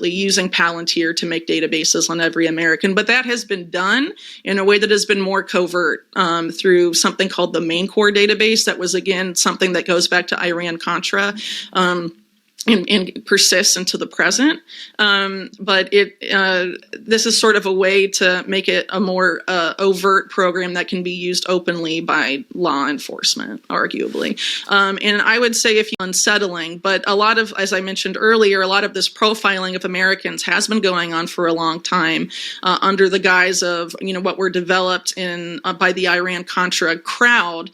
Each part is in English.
explicitly using Palantir to make databases on every American. But that has been done in a way that has been more covert through something called the main core database. That was, again, something that goes back to Iran-Contra. And persists into the present. But this is sort of a way to make it a more overt program that can be used openly by law enforcement, arguably. And I would say if you're unsettling, but a lot of, as I mentioned earlier, a lot of this profiling of Americans has been going on for a long time under the guise of, what were developed by the Iran-Contra crowd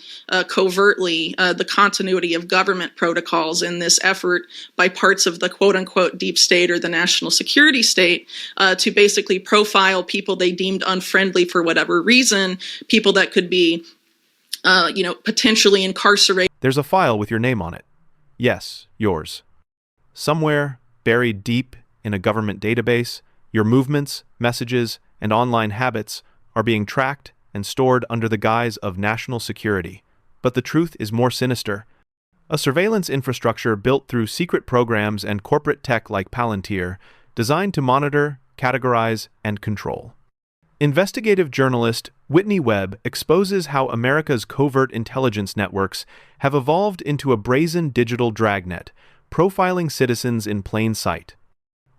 covertly, the continuity of government protocols in this effort by parts of the quote-unquote deep state or the national security state to basically profile people they deemed unfriendly for whatever reason, people that could be, potentially incarcerated. There's a file with your name on it. Yes, yours. Somewhere, buried deep in a government database, your movements, messages, and online habits are being tracked and stored under the guise of national security. But the truth is more sinister. A surveillance infrastructure built through secret programs and corporate tech like Palantir, designed to monitor, categorize, and control. Investigative journalist Whitney Webb exposes how America's covert intelligence networks have evolved into a brazen digital dragnet, profiling citizens in plain sight.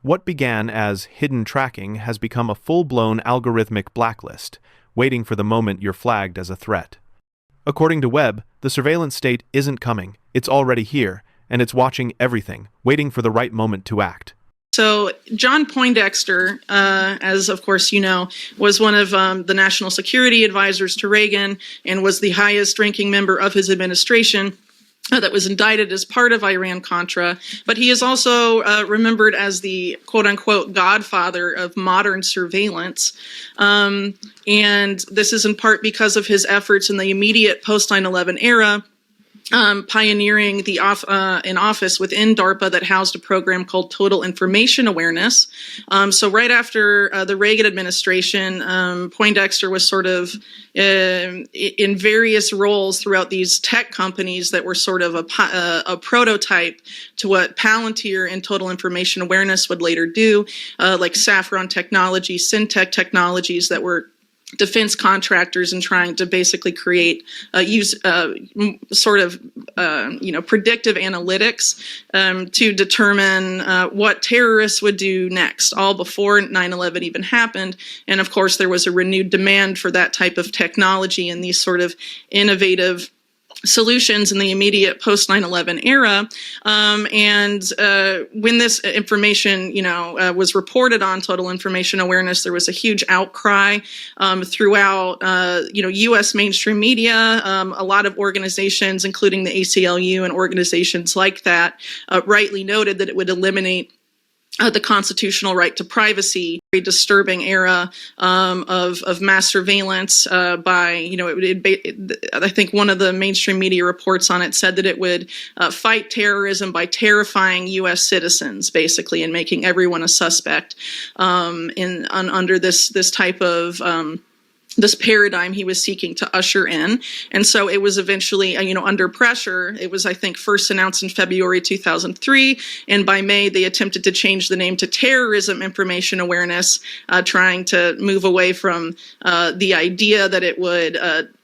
What began as hidden tracking has become a full-blown algorithmic blacklist, waiting for the moment you're flagged as a threat. According to Webb, the surveillance state isn't coming. It's already here, and it's watching everything, waiting for the right moment to act. So John Poindexter, as of course you know, was one of the national security advisors to Reagan and was the highest ranking member of his administration that was indicted as part of Iran-Contra. But he is also remembered as the quote-unquote godfather of modern surveillance. And this is in part because of his efforts in the immediate post-9/11 era, pioneering an office within DARPA that housed a program called Total Information Awareness. So right after the Reagan administration, Poindexter was sort of in various roles throughout these tech companies that were sort of a prototype to what Palantir and Total Information Awareness would later do, like Saffron Technology, Syntech Technologies that were defense contractors and trying to basically create, predictive analytics to determine what terrorists would do next, all before 9/11 even happened. And of course, there was a renewed demand for that type of technology and these sort of innovative solutions in the immediate post 9/11 era. When this information, was reported on Total Information Awareness, there was a huge outcry throughout, U.S. mainstream media. A lot of organizations, including the ACLU and organizations like that, rightly noted that it would eliminate the constitutional right to privacy. Very disturbing era of mass surveillance by, I think one of the mainstream media reports on it said that it would fight terrorism by terrifying U.S. citizens, basically, and making everyone a suspect under this type of this paradigm he was seeking to usher in. And so it was eventually, under pressure. It was, I think, first announced in February 2003. And by May, they attempted to change the name to Terrorism Information Awareness, trying to move away from the idea that it would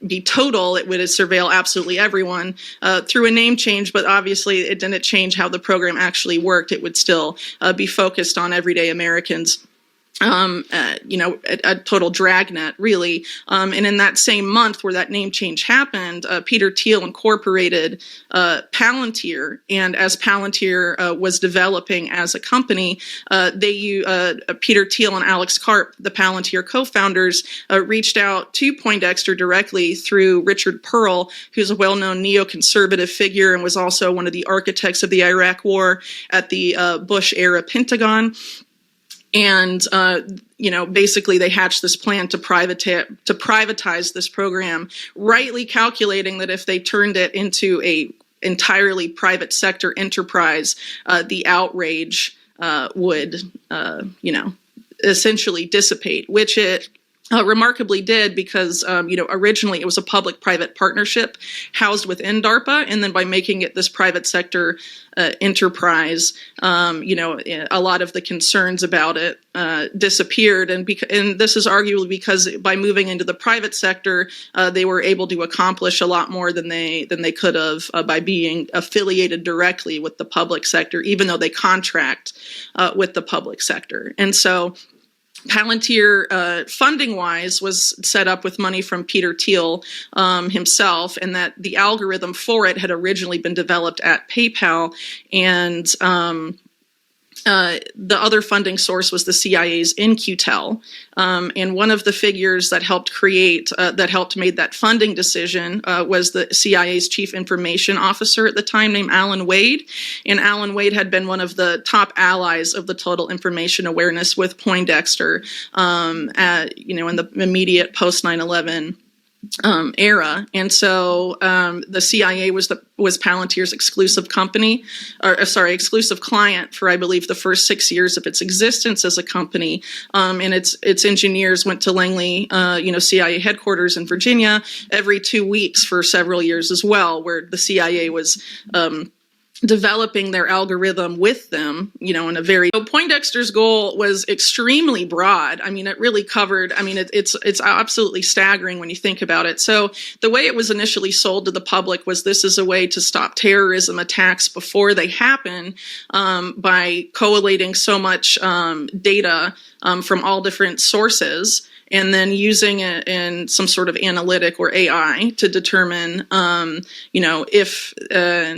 be total, it would surveil absolutely everyone through a name change. But obviously, it didn't change how the program actually worked. It would still be focused on everyday Americans. A total dragnet, really. And in that same month where that name change happened, Peter Thiel incorporated Palantir. And as Palantir was developing as a company, Peter Thiel and Alex Karp, the Palantir co-founders, reached out to Poindexter directly through Richard Pearl, who's a well-known neoconservative figure and was also one of the architects of the Iraq War at the Bush-era Pentagon. And, basically they hatched this plan to privatize this program, rightly calculating that if they turned it into a entirely private sector enterprise, the outrage would, essentially dissipate, which it remarkably did because, originally it was a public-private partnership housed within DARPA, and then by making it this private sector enterprise, a lot of the concerns about it disappeared, and this is arguably because by moving into the private sector, they were able to accomplish a lot more than they could have by being affiliated directly with the public sector, even though they contract with the public sector, and so. Palantir, funding-wise, was set up with money from Peter Thiel himself, and that the algorithm for it had originally been developed at PayPal, and the other funding source was the CIA's In-Q-Tel, and one of the figures that helped made that funding decision was the CIA's chief information officer at the time, named Alan Wade. And Alan Wade had been one of the top allies of the total information awareness with Poindexter, in the immediate post 9/11 era, and so the CIA was Palantir's exclusive client for, I believe, the first 6 years of its existence as a company, and its engineers went to Langley, CIA headquarters in Virginia every 2 weeks for several years as well, where the CIA was developing their algorithm with them, in a very. So Poindexter's goal was extremely broad. I mean, it really covered. I mean, it's absolutely staggering when you think about it. So the way it was initially sold to the public was this is a way to stop terrorism attacks before they happen, by collating so much data from all different sources, and then using it in some sort of analytic or AI to determine, if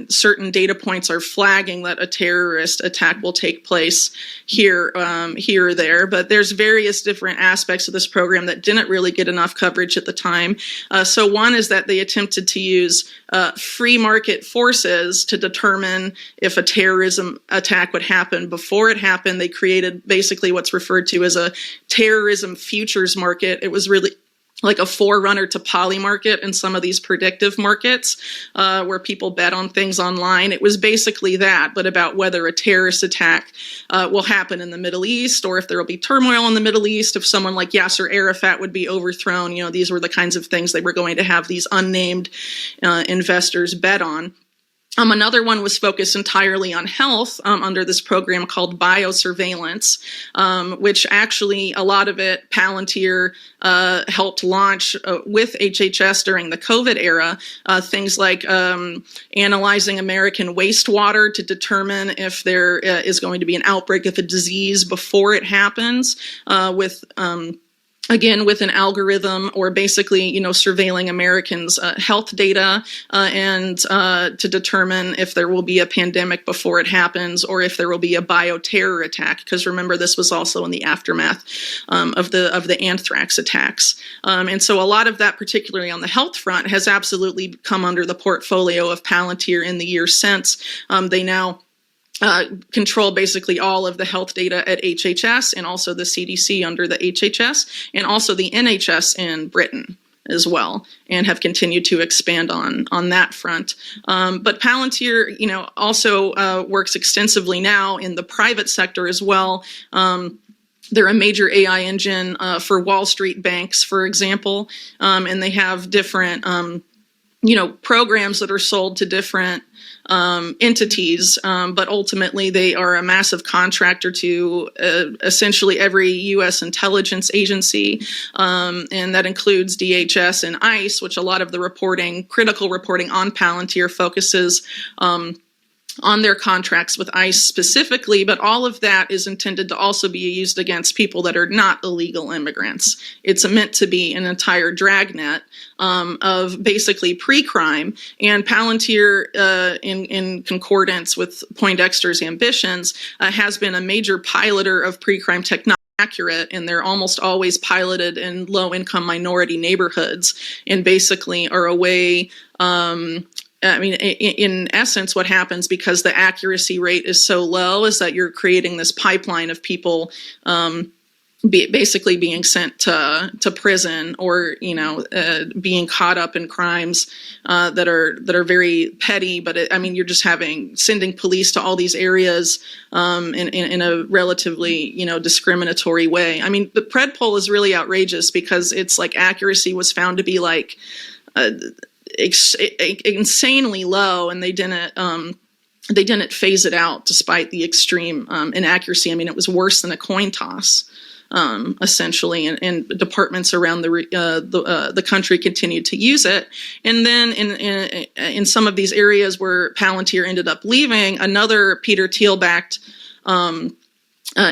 certain data points are flagging that a terrorist attack will take place here or there. But there's various different aspects of this program that didn't really get enough coverage at the time. So one is that they attempted to use free market forces to determine if a terrorism attack would happen before it happened. They created basically what's referred to as a terrorism futures market. It was really like a forerunner to poly market and some of these predictive markets where people bet on things online. It was basically that, but about whether a terrorist attack will happen in the Middle East, or if there will be turmoil in the Middle East, if someone like Yasser Arafat would be overthrown. These were the kinds of things they were going to have these unnamed investors bet on. Another one was focused entirely on health under this program called biosurveillance, which actually a lot of it Palantir helped launch with HHS during the COVID era. Things like analyzing American wastewater to determine if there is going to be an outbreak of a disease before it happens, again, with an algorithm, or basically, surveilling Americans' health data and to determine if there will be a pandemic before it happens, or if there will be a bioterror attack. Because remember, this was also in the aftermath of the anthrax attacks. And so a lot of that, particularly on the health front, has absolutely come under the portfolio of Palantir in the years since. They now control basically all of the health data at HHS, and also the CDC under the HHS, and also the NHS in Britain as well, and have continued to expand on that front. But Palantir, also works extensively now in the private sector as well. They're a major AI engine for Wall Street banks, for example, and they have different programs that are sold to different entities, but ultimately they are a massive contractor to essentially every U.S. intelligence agency, and that includes DHS and ICE, which a lot of the critical reporting on Palantir focuses on their contracts with ICE specifically, but all of that is intended to also be used against people that are not illegal immigrants. It's meant to be an entire dragnet of basically pre-crime, and Palantir, in concordance with Poindexter's ambitions, has been a major piloter of pre-crime technology. Accurate, and they're almost always piloted in low-income minority neighborhoods, and basically are a way. In essence, what happens, because the accuracy rate is so low, is that you're creating this pipeline of people basically being sent to prison, or being caught up in crimes that are very petty. But you're just sending police to all these areas in a relatively discriminatory way. The Pred poll is really outrageous because it's like accuracy was found to be like insanely low, and they didn't phase it out despite the extreme inaccuracy. It was worse than a coin toss. Essentially, and departments around the country continued to use it. And then in some of these areas where Palantir ended up leaving, another Peter Thiel-backed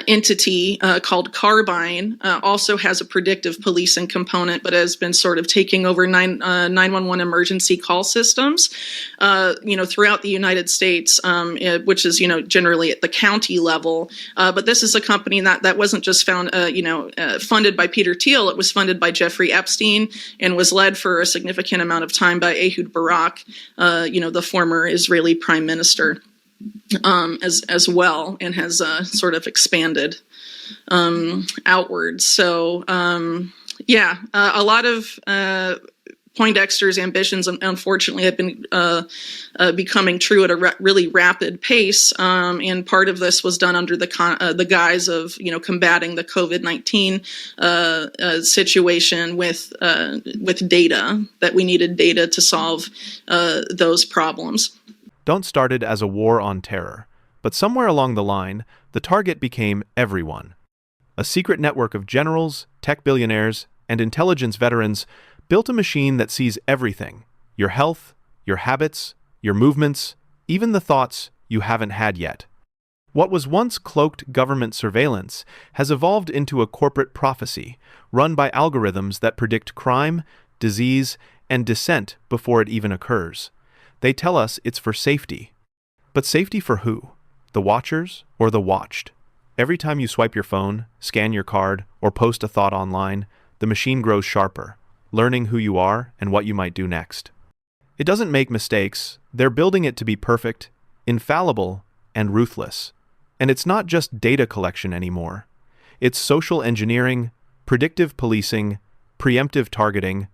entity called Carbine also has a predictive policing component, but has been sort of taking over 911 emergency call systems, throughout the United States, which is, generally at the county level. But this is a company that wasn't just funded by Peter Thiel. It was funded by Jeffrey Epstein and was led for a significant amount of time by Ehud Barak, the former Israeli prime minister. As well, and has sort of expanded outwards. So, a lot of Poindexter's ambitions, unfortunately, have been becoming true at a really rapid pace, and part of this was done under the guise of combating the COVID-19 situation with data, that we needed data to solve those problems. Don't started as a war on terror, but somewhere along the line, the target became everyone. A secret network of generals, tech billionaires, and intelligence veterans built a machine that sees everything: your health, your habits, your movements, even the thoughts you haven't had yet. What was once cloaked government surveillance has evolved into a corporate prophecy, run by algorithms that predict crime, disease, and dissent before it even occurs. They tell us it's for safety. But safety for who? The watchers or the watched? Every time you swipe your phone, scan your card, or post a thought online, the machine grows sharper, learning who you are and what you might do next. It doesn't make mistakes. They're building it to be perfect, infallible, and ruthless. And it's not just data collection anymore. It's social engineering, predictive policing, preemptive targeting.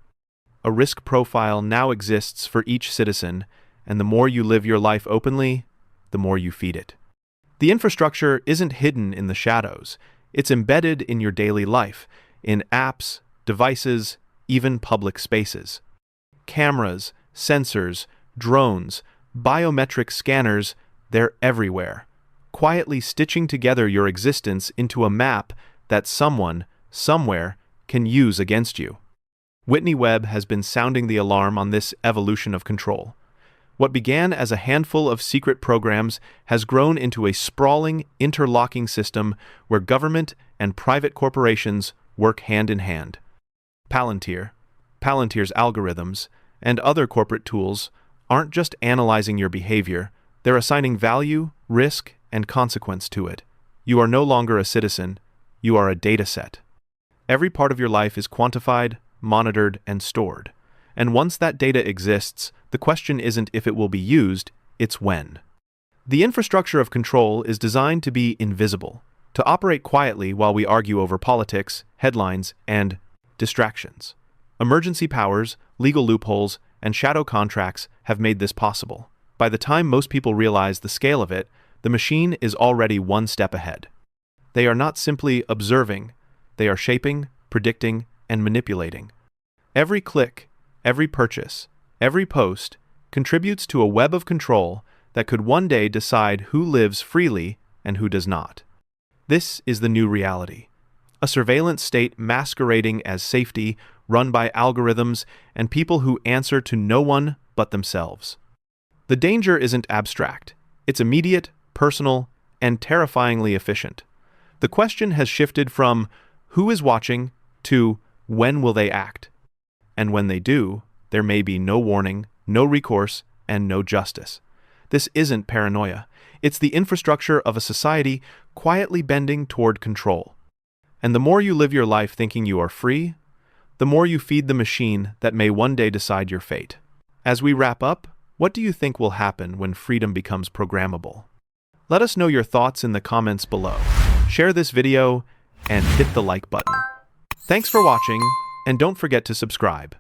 A risk profile now exists for each citizen, and the more you live your life openly, the more you feed it. The infrastructure isn't hidden in the shadows. It's embedded in your daily life, in apps, devices, even public spaces. Cameras, sensors, drones, biometric scanners, they're everywhere, quietly stitching together your existence into a map that someone, somewhere, can use against you. Whitney Webb has been sounding the alarm on this evolution of control. What began as a handful of secret programs has grown into a sprawling, interlocking system where government and private corporations work hand in hand. Palantir's algorithms, and other corporate tools aren't just analyzing your behavior, they're assigning value, risk, and consequence to it. You are no longer a citizen, you are a data set. Every part of your life is quantified, monitored, and stored. And once that data exists, the question isn't if it will be used, it's when. The infrastructure of control is designed to be invisible, to operate quietly while we argue over politics, headlines, and distractions. Emergency powers, legal loopholes, and shadow contracts have made this possible. By the time most people realize the scale of it, the machine is already one step ahead. They are not simply observing, they are shaping, predicting, and manipulating. Every click, every purchase, every post contributes to a web of control that could one day decide who lives freely and who does not. This is the new reality. A surveillance state masquerading as safety, run by algorithms and people who answer to no one but themselves. The danger isn't abstract. It's immediate, personal, and terrifyingly efficient. The question has shifted from who is watching to when will they act? And when they do, there may be no warning, no recourse, and no justice. This isn't paranoia. It's the infrastructure of a society quietly bending toward control. And the more you live your life thinking you are free, the more you feed the machine that may one day decide your fate. As we wrap up, what do you think will happen when freedom becomes programmable? Let us know your thoughts in the comments below. Share this video and hit the like button. Thanks for watching, and don't forget to subscribe.